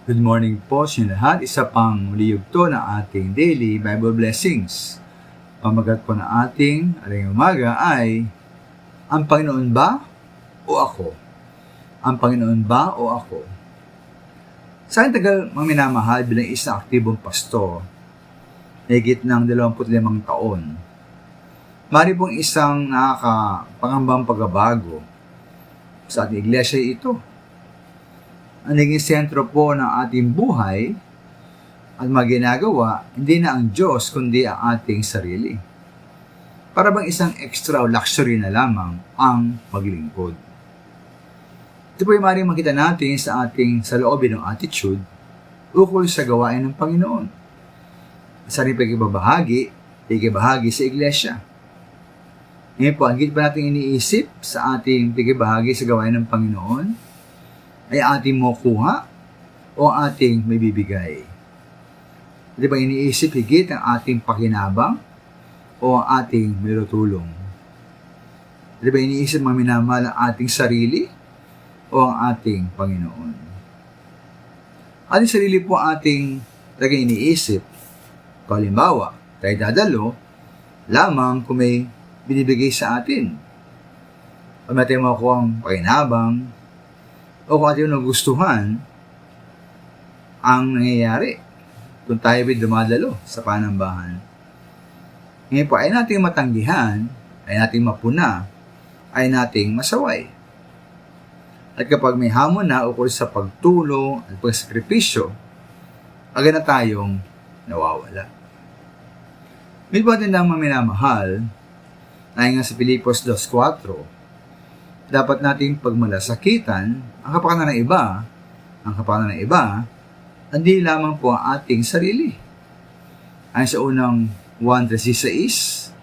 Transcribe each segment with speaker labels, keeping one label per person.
Speaker 1: Good morning po sa inyo lahat. Isa pang liyugto ng ating daily Bible blessings. Pamagat po na ating aling umaga ay, ang Panginoon ba o ako? Ang Panginoon ba o ako? Sa aking tagal minamahal bilang isang aktibong pastor, higit ng 25 taon, mari pong isang nakakapangambang pagbabago sa ating iglesia ito. Ang naging sentro po ng ating buhay at maginagawa, hindi na ang Diyos kundi ang ating sarili. Para bang isang extra o luxury na lamang ang maglingkod. Ito po yung maaaring makita natin sa ating saloobin ng attitude ukol sa gawain ng Panginoon. Sa ating pagkibahagi sa iglesia. Ngayon po, ang higit ba natin iniisip sa ating pagkibahagi sa gawain ng Panginoon ay ating makuha o ating may bibigay? Di ba iniisip higit ang ating pakinabang o ang ating mayutulong? Di ba iniisip maminamahal ang ating sarili o ang ating Panginoon? Ating sarili po ating talagang iniisip. Halimbawa, tayo dadalo lamang kung may binibigay sa atin. Kung may tayo makuha ang pakinabang, o kung ating nagustuhan ang nangyayari kung tayo ay dumadalo sa panambahan. Ngayon po, ay nating matanggihan, ay nating mapuna, ay nating masaway. At kapag may hamon na ukol sa pagtulong at pagsakripisyo, agad na tayong nawawala. May patindang maminamahal, ayon nga sa Filipos 2:4, dapat nating pagmalasakitan ang kapakanan ng iba, hindi lamang po ang ating sarili. Ayon sa unang 1:36,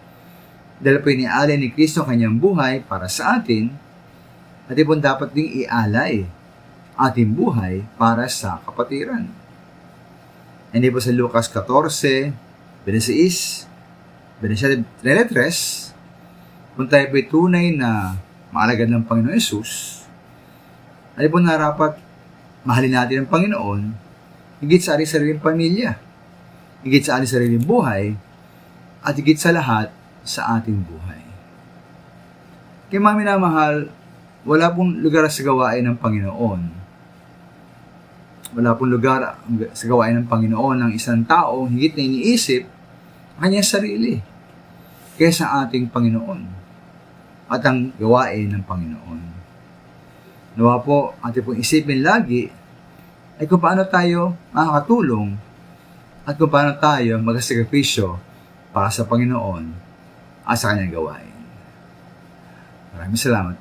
Speaker 1: dahil po inialay ni Kristo ang kanyang buhay para sa atin, at ipon dapat ding ialay ating buhay para sa kapatiran. Hindi po sa Lucas 14:26, 23, kung tayo po'y tunay na maalagad ng Panginoon Yesus, ay po narapat mahalin natin ang Panginoon higit sa ating sariling pamilya, higit sa ating sariling buhay, at higit sa lahat sa ating buhay. Kaya mga minamahal, wala pong lugar sa gawain ng Panginoon. Wala pong lugar sa gawain ng Panginoon ng isang tao higit na iniisip ang kanyang sarili kaysa ating Panginoon at ang gawain ng Panginoon. Nawa po, ating pong isipin lagi ay kung paano tayo makakatulong at kung paano tayo magsakripisyo para sa Panginoon at sa kanyang gawain. Maraming salamat.